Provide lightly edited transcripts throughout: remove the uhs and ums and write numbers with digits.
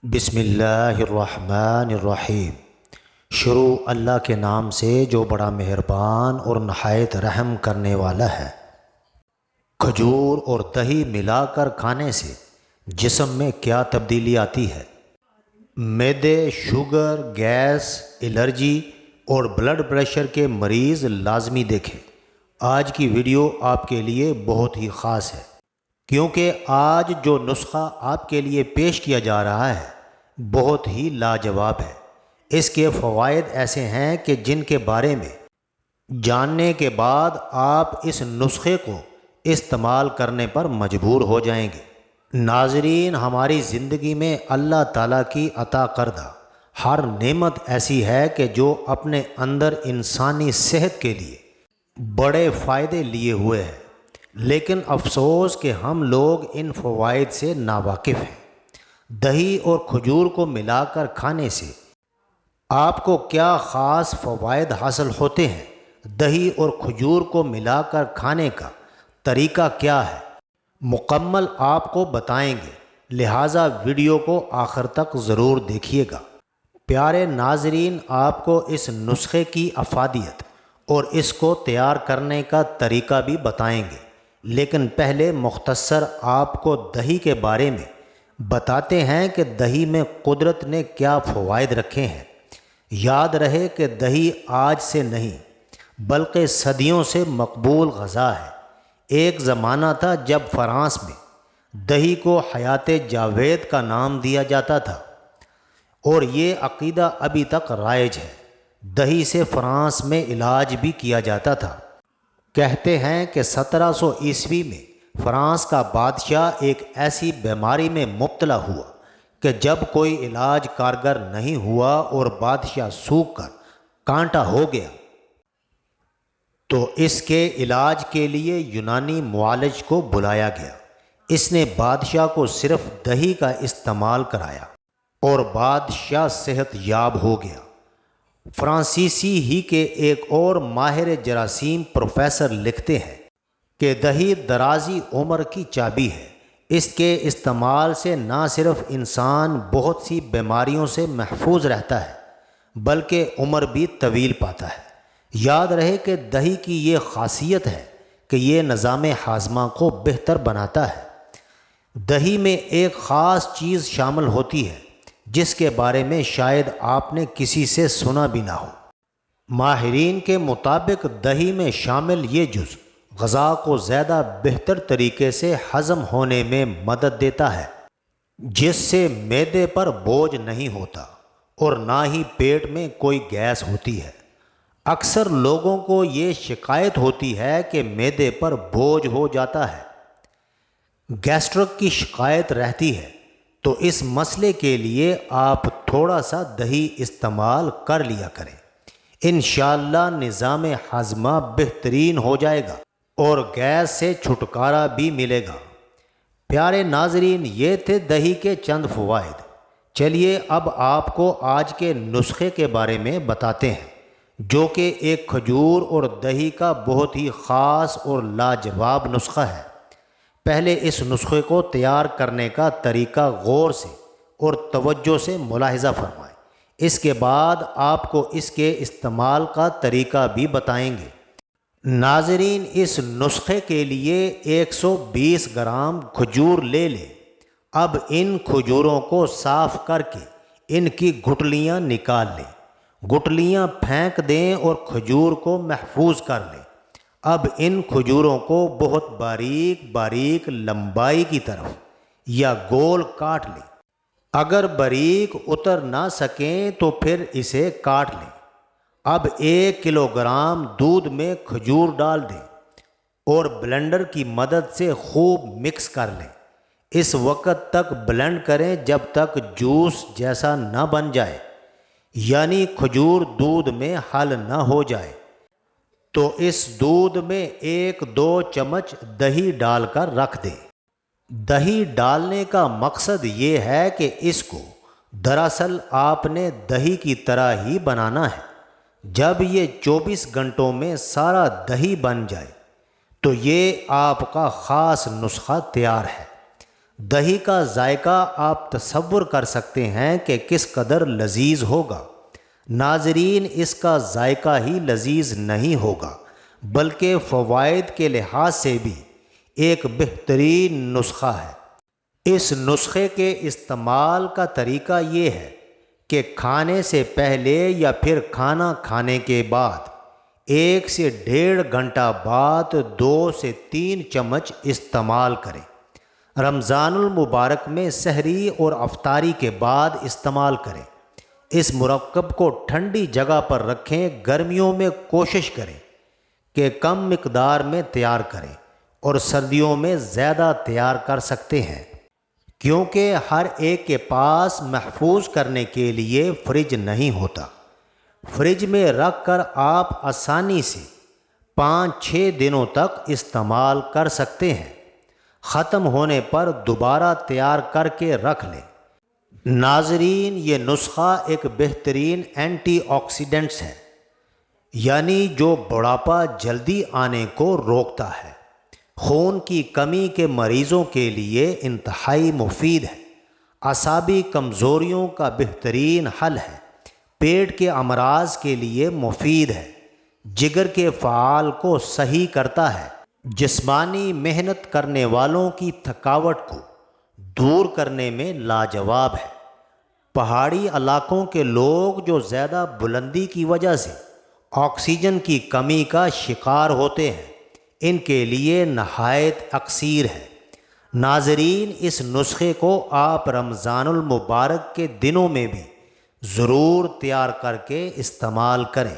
بسم اللہ الرحمن الرحیم۔ شروع اللہ کے نام سے جو بڑا مہربان اور نہایت رحم کرنے والا ہے۔ کھجور اور دہی ملا کر کھانے سے جسم میں کیا تبدیلی آتی ہے؟ معدے، شوگر، گیس، الرجی اور بلڈ پریشر کے مریض لازمی دیکھیں۔ آج کی ویڈیو آپ کے لیے بہت ہی خاص ہے، کیونکہ آج جو نسخہ آپ کے لیے پیش کیا جا رہا ہے بہت ہی لاجواب ہے۔ اس کے فوائد ایسے ہیں کہ جن کے بارے میں جاننے کے بعد آپ اس نسخے کو استعمال کرنے پر مجبور ہو جائیں گے۔ ناظرین، ہماری زندگی میں اللہ تعالیٰ کی عطا کردہ ہر نعمت ایسی ہے کہ جو اپنے اندر انسانی صحت کے لیے بڑے فائدے لیے ہوئے ہے، لیکن افسوس کہ ہم لوگ ان فوائد سے ناواقف ہیں۔ دہی اور کھجور کو ملا کر کھانے سے آپ کو کیا خاص فوائد حاصل ہوتے ہیں؟ دہی اور کھجور کو ملا کر کھانے کا طریقہ کیا ہے؟ مکمل آپ کو بتائیں گے، لہٰذا ویڈیو کو آخر تک ضرور دیکھیے گا۔ پیارے ناظرین، آپ کو اس نسخے کی افادیت اور اس کو تیار کرنے کا طریقہ بھی بتائیں گے، لیکن پہلے مختصر آپ کو دہی کے بارے میں بتاتے ہیں کہ دہی میں قدرت نے کیا فوائد رکھے ہیں۔ یاد رہے کہ دہی آج سے نہیں بلکہ صدیوں سے مقبول غذا ہے۔ ایک زمانہ تھا جب فرانس میں دہی کو حیات جاوید کا نام دیا جاتا تھا، اور یہ عقیدہ ابھی تک رائج ہے۔ دہی سے فرانس میں علاج بھی کیا جاتا تھا۔ کہتے ہیں کہ 1700 میں فرانس کا بادشاہ ایک ایسی بیماری میں مبتلا ہوا کہ جب کوئی علاج کارگر نہیں ہوا اور بادشاہ سوکھ کر کانٹا ہو گیا، تو اس کے علاج کے لیے یونانی معالج کو بلایا گیا۔ اس نے بادشاہ کو صرف دہی کا استعمال کرایا اور بادشاہ صحت یاب ہو گیا۔ فرانسیسی ہی کے ایک اور ماہر جراثیم پروفیسر لکھتے ہیں کہ دہی درازی عمر کی چابی ہے۔ اس کے استعمال سے نہ صرف انسان بہت سی بیماریوں سے محفوظ رہتا ہے بلکہ عمر بھی طویل پاتا ہے۔ یاد رہے کہ دہی کی یہ خاصیت ہے کہ یہ نظام ہاضمہ کو بہتر بناتا ہے۔ دہی میں ایک خاص چیز شامل ہوتی ہے جس کے بارے میں شاید آپ نے کسی سے سنا بھی نہ ہو۔ ماہرین کے مطابق دہی میں شامل یہ جز غذا کو زیادہ بہتر طریقے سے ہضم ہونے میں مدد دیتا ہے، جس سے معدے پر بوجھ نہیں ہوتا اور نہ ہی پیٹ میں کوئی گیس ہوتی ہے۔ اکثر لوگوں کو یہ شکایت ہوتی ہے کہ معدے پر بوجھ ہو جاتا ہے، گیسٹرک کی شکایت رہتی ہے، تو اس مسئلے کے لیے آپ تھوڑا سا دہی استعمال کر لیا کریں۔ انشاءاللہ نظام ہاضمہ بہترین ہو جائے گا اور گیس سے چھٹکارا بھی ملے گا۔ پیارے ناظرین، یہ تھے دہی کے چند فوائد۔ چلیے اب آپ کو آج کے نسخے کے بارے میں بتاتے ہیں، جو کہ ایک کھجور اور دہی کا بہت ہی خاص اور لاجواب نسخہ ہے۔ پہلے اس نسخے کو تیار کرنے کا طریقہ غور سے اور توجہ سے ملاحظہ فرمائیں، اس کے بعد آپ کو اس کے استعمال کا طریقہ بھی بتائیں گے۔ ناظرین، اس نسخے کے لیے 120 گرام کھجور لے لیں۔ اب ان کھجوروں کو صاف کر کے ان کی گٹلیاں نکال لیں، گٹلیاں پھینک دیں اور کھجور کو محفوظ کر لیں۔ اب ان کھجوروں کو بہت باریک باریک لمبائی کی طرف یا گول کاٹ لیں۔ اگر باریک اتر نہ سکیں تو پھر اسے کاٹ لیں۔ اب 1 کلو گرام دودھ میں کھجور ڈال دیں اور بلینڈر کی مدد سے خوب مکس کر لیں۔ اس وقت تک بلینڈ کریں جب تک جوس جیسا نہ بن جائے، یعنی کھجور دودھ میں حل نہ ہو جائے۔ تو اس دودھ میں 1-2 چمچ دہی ڈال کر رکھ دیں۔ دہی ڈالنے کا مقصد یہ ہے کہ اس کو دراصل آپ نے دہی کی طرح ہی بنانا ہے۔ جب یہ 24 گھنٹوں میں سارا دہی بن جائے تو یہ آپ کا خاص نسخہ تیار ہے۔ دہی کا ذائقہ آپ تصور کر سکتے ہیں کہ کس قدر لذیذ ہوگا۔ ناظرین، اس کا ذائقہ ہی لذیذ نہیں ہوگا بلکہ فوائد کے لحاظ سے بھی ایک بہترین نسخہ ہے۔ اس نسخے کے استعمال کا طریقہ یہ ہے کہ کھانے سے پہلے یا پھر کھانا کھانے کے بعد 1 سے 1.5 گھنٹہ بعد 2 سے 3 چمچ استعمال کریں۔ رمضان المبارک میں سحری اور افطاری کے بعد استعمال کریں۔ اس مرکب کو ٹھنڈی جگہ پر رکھیں۔ گرمیوں میں کوشش کریں کہ کم مقدار میں تیار کریں اور سردیوں میں زیادہ تیار کر سکتے ہیں، کیونکہ ہر ایک کے پاس محفوظ کرنے کے لیے فریج نہیں ہوتا۔ فریج میں رکھ کر آپ آسانی سے 5-6 دنوں تک استعمال کر سکتے ہیں۔ ختم ہونے پر دوبارہ تیار کر کے رکھ لیں۔ ناظرین، یہ نسخہ ایک بہترین اینٹی آکسیڈنٹس ہے، یعنی جو بڑھاپا جلدی آنے کو روکتا ہے۔ خون کی کمی کے مریضوں کے لیے انتہائی مفید ہے۔ اعصابی کمزوریوں کا بہترین حل ہے۔ پیٹ کے امراض کے لیے مفید ہے۔ جگر کے فعال کو صحیح کرتا ہے۔ جسمانی محنت کرنے والوں کی تھکاوٹ کو دور کرنے میں لاجواب ہے۔ پہاڑی علاقوں کے لوگ جو زیادہ بلندی کی وجہ سے آکسیجن کی کمی کا شکار ہوتے ہیں، ان کے لیے نہایت اکثیر ہے۔ ناظرین، اس نسخے کو آپ رمضان المبارک کے دنوں میں بھی ضرور تیار کر کے استعمال کریں،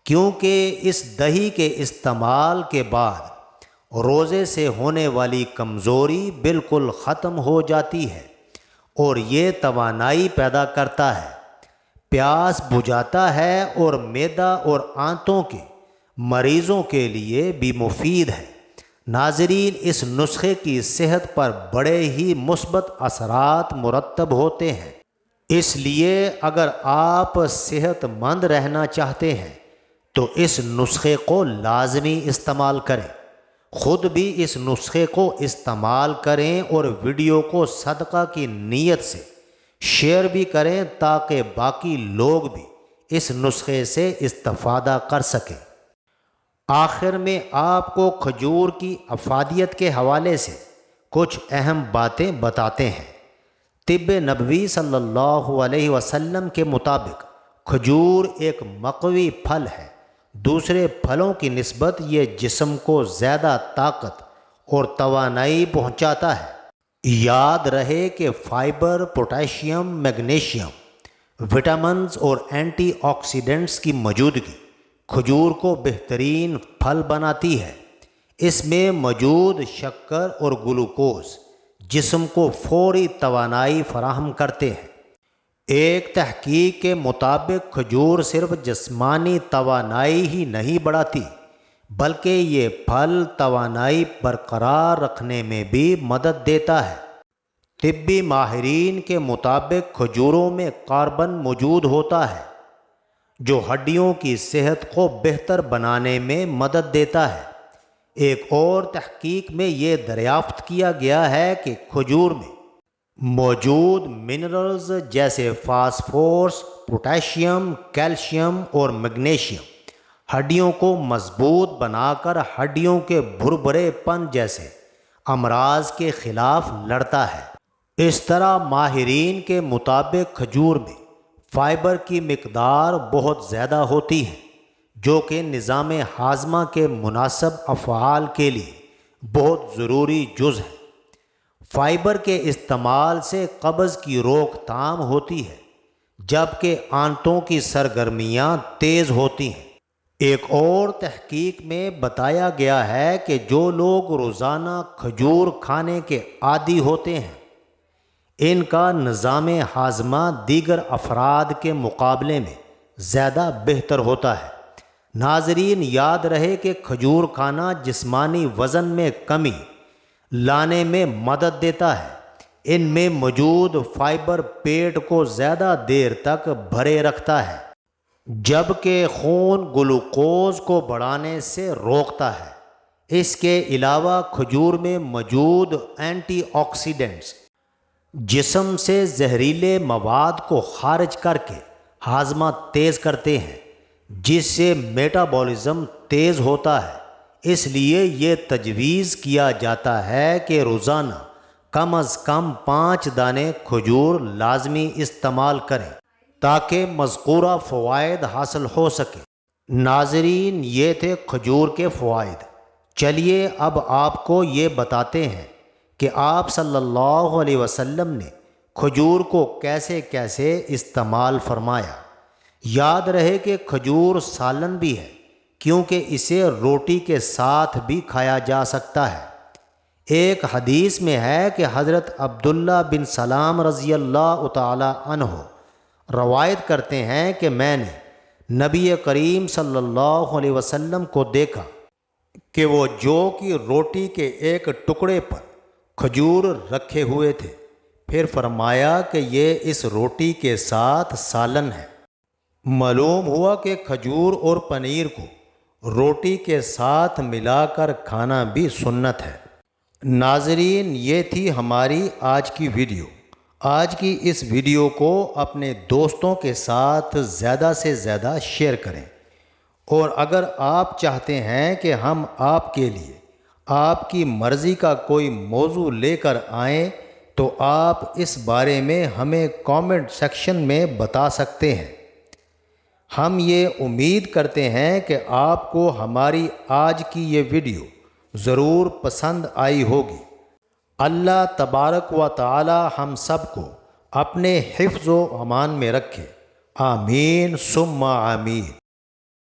کیونکہ اس دہی کے استعمال کے بعد روزے سے ہونے والی کمزوری بالکل ختم ہو جاتی ہے اور یہ توانائی پیدا کرتا ہے، پیاس بجھاتا ہے اور معدہ اور آنتوں کے مریضوں کے لیے بھی مفید ہے۔ ناظرین، اس نسخے کی صحت پر بڑے ہی مثبت اثرات مرتب ہوتے ہیں۔ اس لیے اگر آپ صحت مند رہنا چاہتے ہیں تو اس نسخے کو لازمی استعمال کریں۔ خود بھی اس نسخے کو استعمال کریں اور ویڈیو کو صدقہ کی نیت سے شیئر بھی کریں تاکہ باقی لوگ بھی اس نسخے سے استفادہ کر سکیں۔ آخر میں آپ کو کھجور کی افادیت کے حوالے سے کچھ اہم باتیں بتاتے ہیں۔ طب نبوی صلی اللہ علیہ وسلم کے مطابق کھجور ایک مقوی پھل ہے۔ دوسرے پھلوں کی نسبت یہ جسم کو زیادہ طاقت اور توانائی پہنچاتا ہے۔ یاد رہے کہ فائبر، پوٹاشیم، میگنیشیم، وٹامنز اور اینٹی آکسیڈنٹس کی موجودگی کھجور کو بہترین پھل بناتی ہے۔ اس میں موجود شکر اور گلوکوز جسم کو فوری توانائی فراہم کرتے ہیں۔ ایک تحقیق کے مطابق کھجور صرف جسمانی توانائی ہی نہیں بڑھاتی بلکہ یہ پھل توانائی برقرار رکھنے میں بھی مدد دیتا ہے۔ طبی ماہرین کے مطابق کھجوروں میں کاربن موجود ہوتا ہے جو ہڈیوں کی صحت کو بہتر بنانے میں مدد دیتا ہے۔ ایک اور تحقیق میں یہ دریافت کیا گیا ہے کہ کھجور میں موجود منرلز جیسے فاسفورس، پوٹاشیم، کیلشیم اور میگنیشیم ہڈیوں کو مضبوط بنا کر ہڈیوں کے بھربھرے پن جیسے امراض کے خلاف لڑتا ہے۔ اس طرح ماہرین کے مطابق کھجور میں فائبر کی مقدار بہت زیادہ ہوتی ہے جو کہ نظام ہاضمہ کے مناسب افعال کے لیے بہت ضروری جز ہے۔ فائبر کے استعمال سے قبض کی روک تھام ہوتی ہے جبکہ آنتوں کی سرگرمیاں تیز ہوتی ہیں۔ ایک اور تحقیق میں بتایا گیا ہے کہ جو لوگ روزانہ کھجور کھانے کے عادی ہوتے ہیں ان کا نظام ہاضمہ دیگر افراد کے مقابلے میں زیادہ بہتر ہوتا ہے۔ ناظرین، یاد رہے کہ کھجور کھانا جسمانی وزن میں کمی لانے میں مدد دیتا ہے۔ ان میں موجود فائبر پیٹ کو زیادہ دیر تک بھرے رکھتا ہے جبکہ خون گلوکوز کو بڑھانے سے روکتا ہے۔ اس کے علاوہ کھجور میں موجود اینٹی آکسیڈنٹس جسم سے زہریلے مواد کو خارج کر کے ہاضمہ تیز کرتے ہیں، جس سے میٹابولزم تیز ہوتا ہے۔ اس لیے یہ تجویز کیا جاتا ہے کہ روزانہ کم از کم 5 دانے کھجور لازمی استعمال کریں تاکہ مذکورہ فوائد حاصل ہو سکے۔ ناظرین، یہ تھے کھجور کے فوائد۔ چلیے اب آپ کو یہ بتاتے ہیں کہ آپ صلی اللہ علیہ وسلم نے کھجور کو کیسے کیسے استعمال فرمایا۔ یاد رہے کہ کھجور سالن بھی ہے، کیونکہ اسے روٹی کے ساتھ بھی کھایا جا سکتا ہے۔ ایک حدیث میں ہے کہ حضرت عبداللہ بن سلام رضی اللہ تعالی عنہ روایت کرتے ہیں کہ میں نے نبی کریم صلی اللہ علیہ وسلم کو دیکھا کہ وہ جو کی روٹی کے ایک ٹکڑے پر کھجور رکھے ہوئے تھے، پھر فرمایا کہ یہ اس روٹی کے ساتھ سالن ہے۔ معلوم ہوا کہ کھجور اور پنیر کو روٹی کے ساتھ ملا کر کھانا بھی سنت ہے۔ ناظرین، یہ تھی ہماری آج کی ویڈیو۔ آج کی اس ویڈیو کو اپنے دوستوں کے ساتھ زیادہ سے زیادہ شیئر کریں، اور اگر آپ چاہتے ہیں کہ ہم آپ کے لیے آپ کی مرضی کا کوئی موضوع لے کر آئیں تو آپ اس بارے میں ہمیں کامنٹ سیکشن میں بتا سکتے ہیں۔ ہم یہ امید کرتے ہیں کہ آپ کو ہماری آج کی یہ ویڈیو ضرور پسند آئی ہوگی۔ اللہ تبارک و تعالی ہم سب کو اپنے حفظ و امان میں رکھے، آمین ثم آمین۔